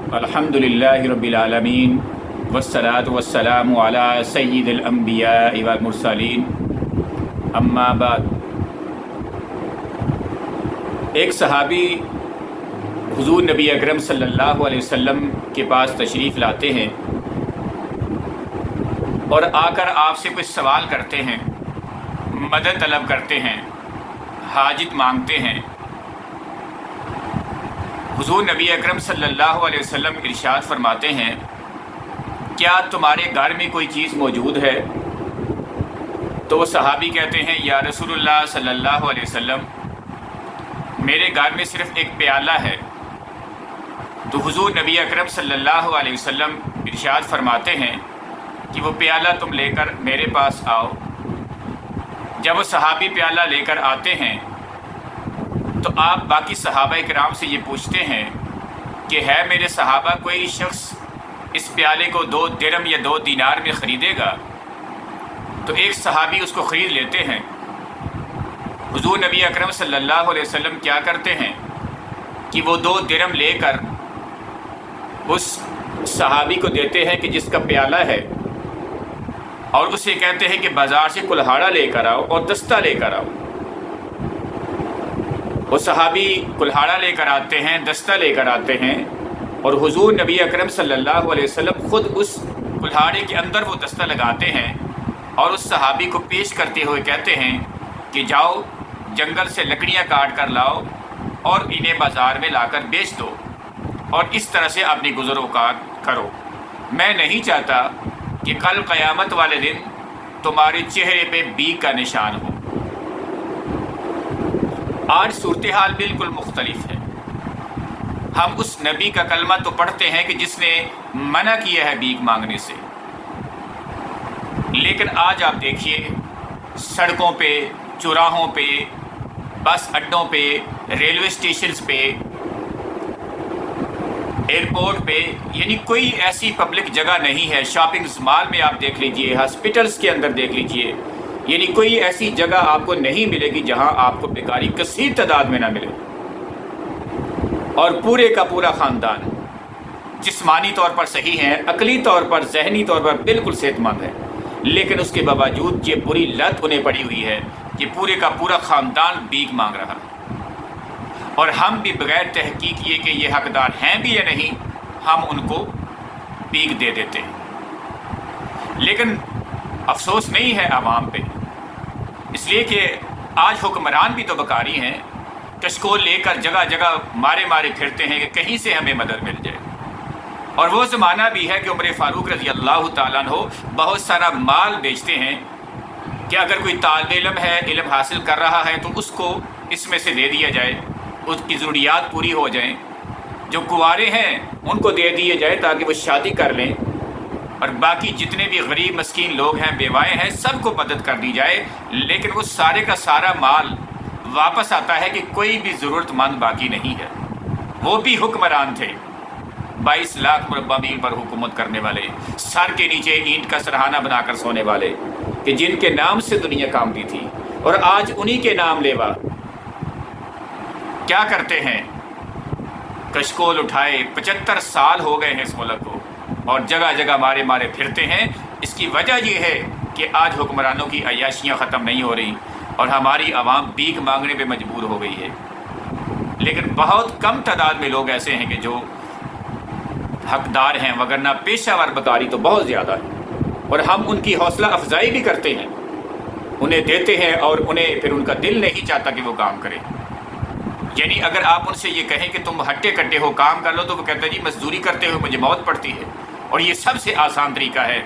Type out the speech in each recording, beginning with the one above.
الحمدللہ رب العالمین والصلاة والسلام علی سید الانبیاء والمرسلین اما بعد۔ ایک صحابی حضور نبی اکرم صلی اللہ علیہ وسلم کے پاس تشریف لاتے ہیں اور آ کر آپ سے کچھ سوال کرتے ہیں، مدد طلب کرتے ہیں، حاجت مانگتے ہیں۔ حضور نبی اکرم صلی اللہ علیہ وسلم ارشاد فرماتے ہیں، کیا تمہارے گھر میں کوئی چیز موجود ہے؟ تو وہ صحابی کہتے ہیں، یا رسول اللہ صلی اللہ علیہ وسلم، میرے گھر میں صرف ایک پیالہ ہے۔ تو حضور نبی اکرم صلی اللہ علیہ وسلم ارشاد فرماتے ہیں کہ وہ پیالہ تم لے کر میرے پاس آؤ۔ جب وہ صحابی پیالہ لے کر آتے ہیں تو آپ باقی صحابہ کرام سے یہ پوچھتے ہیں کہ ہے میرے صحابہ کوئی شخص اس پیالے کو 2 درہم یا 2 دینار میں خریدے گا؟ تو ایک صحابی اس کو خرید لیتے ہیں۔ حضور نبی اکرم صلی اللہ علیہ وسلم کیا کرتے ہیں کہ وہ 2 درہم لے کر اس صحابی کو دیتے ہیں کہ جس کا پیالہ ہے، اور اسے کہتے ہیں کہ بازار سے کلہاڑا لے کر آؤ اور دستہ لے کر آؤ۔ وہ صحابی کلہاڑا لے کر آتے ہیں، دستہ لے کر آتے ہیں، اور حضور نبی اکرم صلی اللہ علیہ وسلم خود اس کلہاڑے کے اندر وہ دستہ لگاتے ہیں اور اس صحابی کو پیش کرتے ہوئے کہتے ہیں کہ جاؤ جنگل سے لکڑیاں کاٹ کر لاؤ اور انہیں بازار میں لا کر بیچ دو، اور اس طرح سے اپنی گزر اوقات کرو۔ میں نہیں چاہتا کہ کل قیامت والے دن تمہارے چہرے پہ بیگ کا نشان ہو۔ آج صورتحال بالکل مختلف ہے۔ ہم اس نبی کا کلمہ تو پڑھتے ہیں کہ جس نے منع کیا ہے بھیک مانگنے سے، لیکن آج آپ دیکھیے سڑکوں پہ، چوراہوں پہ، بس اڈوں پہ، ریلوے اسٹیشنز پہ، ایئرپورٹ پہ، یعنی کوئی ایسی پبلک جگہ نہیں ہے۔ شاپنگ مال میں آپ دیکھ لیجئے، ہاسپٹلز کے اندر دیکھ لیجئے، یعنی کوئی ایسی جگہ آپ کو نہیں ملے گی جہاں آپ کو بیکاری کثیر تعداد میں نہ ملے۔ اور پورے کا پورا خاندان جسمانی طور پر صحیح ہے، عقلی طور پر، ذہنی طور پر بالکل صحت مند ہے، لیکن اس کے باوجود یہ بری لت انہیں پڑی ہوئی ہے کہ پورے کا پورا خاندان بھیک مانگ رہا ہے، اور ہم بھی بغیر تحقیق یہ کہ یہ حقدار ہیں بھی یا نہیں، ہم ان کو بھیک دے دیتے ہیں۔ لیکن افسوس نہیں ہے عوام پہ، اس لیے کہ آج حکمران بھی تو بکاری ہیں، کشکول لے کر جگہ جگہ مارے پھرتے ہیں کہ کہیں سے ہمیں مدد مل جائے۔ اور وہ زمانہ بھی ہے کہ عمر فاروق رضی اللہ تعالیٰ عنہ بہت سارا مال بیچتے ہیں کہ اگر کوئی طالب علم ہے، علم حاصل کر رہا ہے تو اس کو اس میں سے دے دیا جائے، اس کی ضروریات پوری ہو جائیں۔ جو کنوارے ہیں ان کو دے دیے جائے تاکہ وہ شادی کر لیں، اور باقی جتنے بھی غریب مسکین لوگ ہیں، بیوائیں ہیں، سب کو مدد کر دی جائے۔ لیکن وہ سارے کا سارا مال واپس آتا ہے کہ کوئی بھی ضرورت مند باقی نہیں ہے۔ وہ بھی حکمران تھے، 22 لاکھ مربع میل پر حکومت کرنے والے، سر کے نیچے اینٹ کا سرہانہ بنا کر سونے والے، کہ جن کے نام سے دنیا کامتی تھی، اور آج انہی کے نام لیوا کیا کرتے ہیں؟ کشکول اٹھائے 75 سال ہو گئے ہیں اس ملک کو، اور جگہ جگہ مارے پھرتے ہیں۔ اس کی وجہ یہ ہے کہ آج حکمرانوں کی عیاشیاں ختم نہیں ہو رہی اور ہماری عوام بھیک مانگنے پہ مجبور ہو گئی ہے۔ لیکن بہت کم تعداد میں لوگ ایسے ہیں کہ جو حقدار ہیں، وگرنہ پیشہ ور بکاری تو بہت زیادہ ہے، اور ہم ان کی حوصلہ افزائی بھی کرتے ہیں، انہیں دیتے ہیں، اور انہیں پھر ان کا دل نہیں چاہتا کہ وہ کام کرے۔ یعنی اگر آپ ان سے یہ کہیں کہ تم ہٹے کٹے ہو، کام کر لو، تو وہ کہتے ہیں جی مزدوری کرتے ہوئے مجھے موت پڑتی ہے، اور یہ سب سے آسان طریقہ ہے۔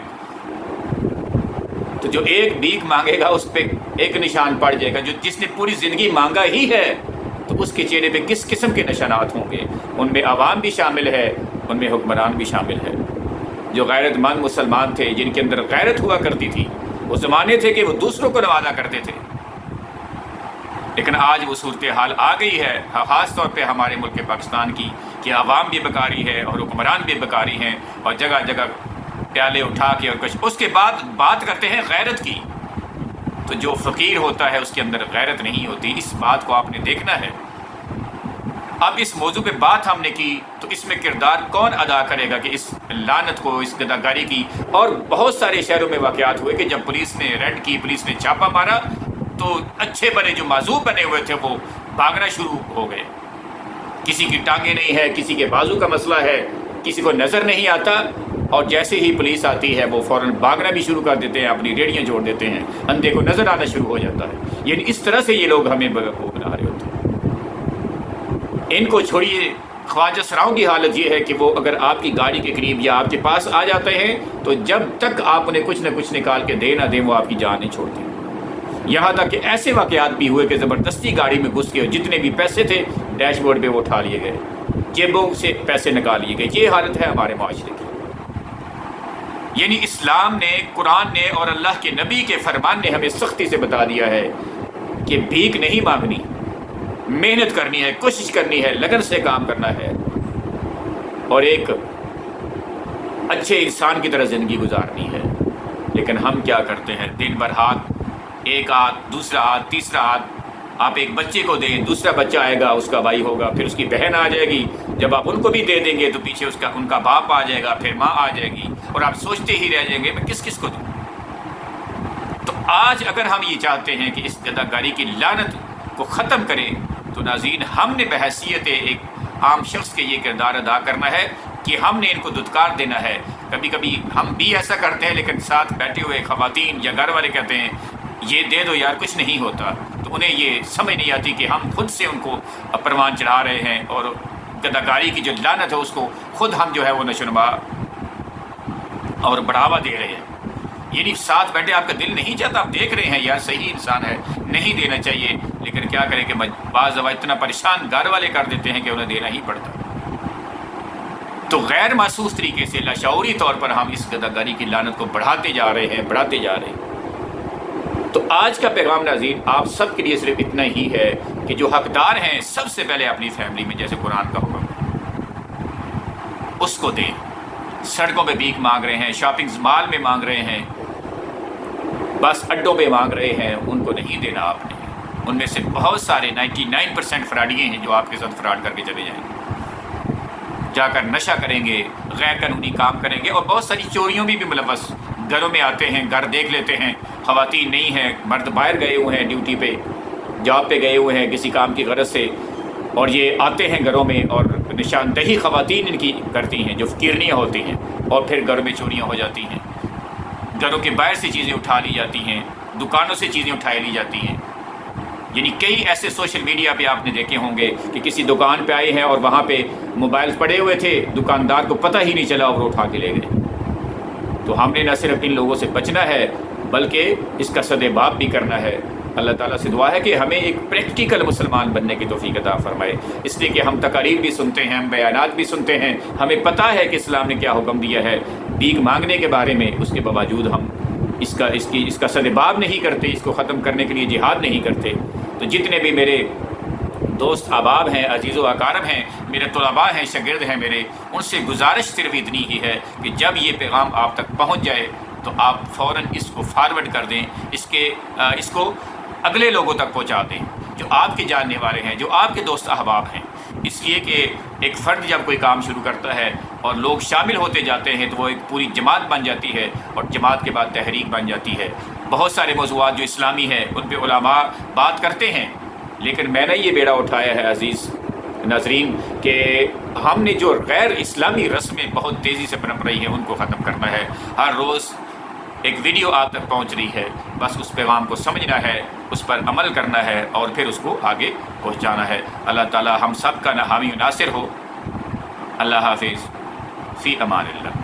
تو جو ایک بھیک مانگے گا اس پہ ایک نشان پڑ جائے گا، جس نے پوری زندگی مانگا ہی ہے تو اس کے چہرے پہ کس قسم کے نشانات ہوں گے؟ ان میں عوام بھی شامل ہے، ان میں حکمران بھی شامل ہے۔ جو غیرت مند مسلمان تھے، جن کے اندر غیرت ہوا کرتی تھی، وہ زمانے تھے کہ وہ دوسروں کو نوازا کرتے تھے، لیکن آج وہ صورتحال آ گئی ہے، خاص طور پہ ہمارے ملک پاکستان کی، کہ عوام بھی بکاری ہے اور حکمران بھی بکاری ہیں، اور جگہ جگہ پیالے اٹھا کے اور کچھ۔ اس کے بعد بات کرتے ہیں غیرت کی، تو جو فقیر ہوتا ہے اس کے اندر غیرت نہیں ہوتی۔ اس بات کو آپ نے دیکھنا ہے اب اس موضوع پہ بات ہم نے کی تو اس میں کردار کون ادا کرے گا کہ اس لعنت کو، اس گداکاری کی؟ اور بہت سارے شہروں میں واقعات ہوئے کہ جب پولیس نے ریڈ کی، پولیس نے چھاپا مارا تو اچھے بنے جو معذور بنے ہوئے تھے وہ بھاگنا شروع ہو گئے. کسی کی ٹانگیں نہیں ہے، کسی کے بازو کا مسئلہ ہے، کسی کو نظر نہیں آتا، اور جیسے ہی پولیس آتی ہے وہ فوراً بھاگنا بھی شروع کر دیتے ہیں، اپنی ریڑیاں جوڑ دیتے ہیں، اندھے کو نظر آنا شروع ہو جاتا ہے. یعنی اس طرح سے یہ لوگ ہمیں بیوقوف بنا رہے ہوتے ہیں. ان کو چھوڑیے. خواجہ سراؤں کی حالت یہ ہے کہ وہ اگر آپ کی گاڑی کے قریب یا آپ کے پاس آ جاتے ہیں تو جب تک آپ انہیں کچھ نہ کچھ نکال کے دے نہ دیں وہ آپ کی جان نہیں چھوڑتے. یہاں تک کہ ایسے واقعات بھی ہوئے کہ زبردستی گاڑی میں گھس کے جتنے بھی پیسے تھے ڈیش بورڈ پہ وہ اٹھا لیے گئے، جیبوں سے پیسے نکال لیے گئے. یہ حالت ہے ہمارے معاشرے کی. یعنی اسلام نے، قرآن نے اور اللہ کے نبی کے فرمان نے ہمیں سختی سے بتا دیا ہے کہ بھیک نہیں مانگنی، محنت کرنی ہے، کوشش کرنی ہے، لگن سے کام کرنا ہے اور ایک اچھے انسان کی طرح زندگی گزارنی ہے. لیکن ہم کیا کرتے ہیں؟ دن بھر ہاتھ، ایک ہاتھ، دوسرا ہاتھ، تیسرا ہاتھ. آپ ایک بچے کو دیں، دوسرا بچہ آئے گا، اس کا بھائی ہوگا، پھر اس کی بہن آ جائے گی. جب آپ ان کو بھی دے دیں گے تو پیچھے ان کا باپ آ جائے گا، پھر ماں آ جائے گی، اور آپ سوچتے ہی رہ جائیں گے میں کس کس کو دوں. تو آج اگر ہم یہ چاہتے ہیں کہ اس گداکاری کی لعنت کو ختم کریں تو ناظرین ہم نے بحیثیت ایک عام شخص کے یہ کردار ادا کرنا ہے کہ ہم نے ان کو دھتکار دینا ہے. کبھی کبھی ہم بھی ایسا کرتے ہیں لیکن ساتھ بیٹھے ہوئے خواتین یا گھر والے کہتے ہیں یہ دے دو یار، کچھ نہیں ہوتا. تو انہیں یہ سمجھ نہیں آتی کہ ہم خود سے ان کو پروان چڑھا رہے ہیں اور گداکاری کی جو لعنت ہے اس کو خود ہم جو ہے وہ نشوونما اور بڑھاوا دے رہے ہیں. یعنی ساتھ بیٹھے آپ کا دل نہیں چاہتا، آپ دیکھ رہے ہیں یار صحیح انسان ہے، نہیں دینا چاہیے، لیکن کیا کریں کہ بعض دفعہ اتنا پریشان گھر والے کر دیتے ہیں کہ انہیں دینا ہی پڑتا. تو غیر محسوس طریقے سے لاشعوری طور پر ہم اس گداکاری کی لعنت کو بڑھاتے جا رہے ہیں، بڑھاتے جا رہے ہیں. تو آج کا پیغام ناظرین آپ سب کے لیے صرف اتنا ہی ہے کہ جو حقدار ہیں سب سے پہلے اپنی فیملی میں، جیسے قرآن کا حکم ہے، اس کو دیں. سڑکوں پہ بھیک مانگ رہے ہیں، شاپنگ مال میں مانگ رہے ہیں، بس اڈوں پہ مانگ رہے ہیں، ان کو نہیں دینا آپ نے. ان میں سے بہت سارے 99% فراڈیے ہیں جو آپ کے ساتھ فراڈ کر کے چلے جائیں گے، جا کر نشہ کریں گے، غیر قانونی کام کریں گے، اور بہت ساری چوریوں بھی ملوث. گھروں میں آتے ہیں، گھر دیکھ لیتے ہیں، خواتین نہیں ہیں، مرد باہر گئے ہوئے ہیں، ڈیوٹی پہ، جاب پہ گئے ہوئے ہیں کسی کام کی غرض سے، اور یہ آتے ہیں گھروں میں اور نشاندہی خواتین ان کی کرتی ہیں جو فقیرنیاں ہوتی ہیں، اور پھر گھروں میں چوریاں ہو جاتی ہیں. گھروں کے باہر سے چیزیں اٹھا لی جاتی ہیں، دکانوں سے چیزیں اٹھائی لی جاتی ہیں. یعنی کئی ایسے سوشل میڈیا پہ آپ نے دیکھے ہوں گے کہ کسی دکان پہ آئے ہیں اور وہاں پہ موبائل پڑے ہوئے تھے، دکاندار کو پتہ ہی نہیں چلا اور وہ اٹھا کے لے گئے. تو ہم نے نہ صرف ان لوگوں سے بچنا ہے بلکہ اس کا سدباب بھی کرنا ہے. اللہ تعالیٰ سے دعا ہے کہ ہمیں ایک پریکٹیکل مسلمان بننے کی توفیق عطا فرمائے. اس لیے کہ ہم تقاریر بھی سنتے ہیں، ہم بیانات بھی سنتے ہیں، ہمیں پتہ ہے کہ اسلام نے کیا حکم دیا ہے بھیک مانگنے کے بارے میں. اس کے باوجود ہم اس کا سدباب نہیں کرتے، اس کو ختم کرنے کے لیے جہاد نہیں کرتے. تو جتنے بھی میرے دوست احباب ہیں، عزیز و اقارب ہیں، میرے طلباء ہیں، شاگرد ہیں میرے، ان سے گزارش صرف اتنی ہی ہے کہ جب یہ پیغام آپ تک پہنچ جائے تو آپ فوراً اس کو فارورڈ کر دیں، اس کو اگلے لوگوں تک پہنچا دیں جو آپ کے جاننے والے ہیں، جو آپ کے دوست احباب ہیں. اس لیے کہ ایک فرد جب کوئی کام شروع کرتا ہے اور لوگ شامل ہوتے جاتے ہیں تو وہ ایک پوری جماعت بن جاتی ہے، اور جماعت کے بعد تحریک بن جاتی ہے. بہت سارے موضوعات جو اسلامی ہیں ان پہ علماء بات کرتے ہیں، لیکن میں نے یہ بیڑا اٹھایا ہے عزیز ناظرین کہ ہم نے جو غیر اسلامی رسمیں بہت تیزی سے پنپ رہی ہیں ان کو ختم کرنا ہے. ہر روز ایک ویڈیو آپ تک پہنچ رہی ہے، بس اس پیغام کو سمجھنا ہے، اس پر عمل کرنا ہے اور پھر اس کو آگے پہنچانا ہے. اللہ تعالی ہم سب کا حامی و ناصر ہو. اللہ حافظ، فی امان اللہ.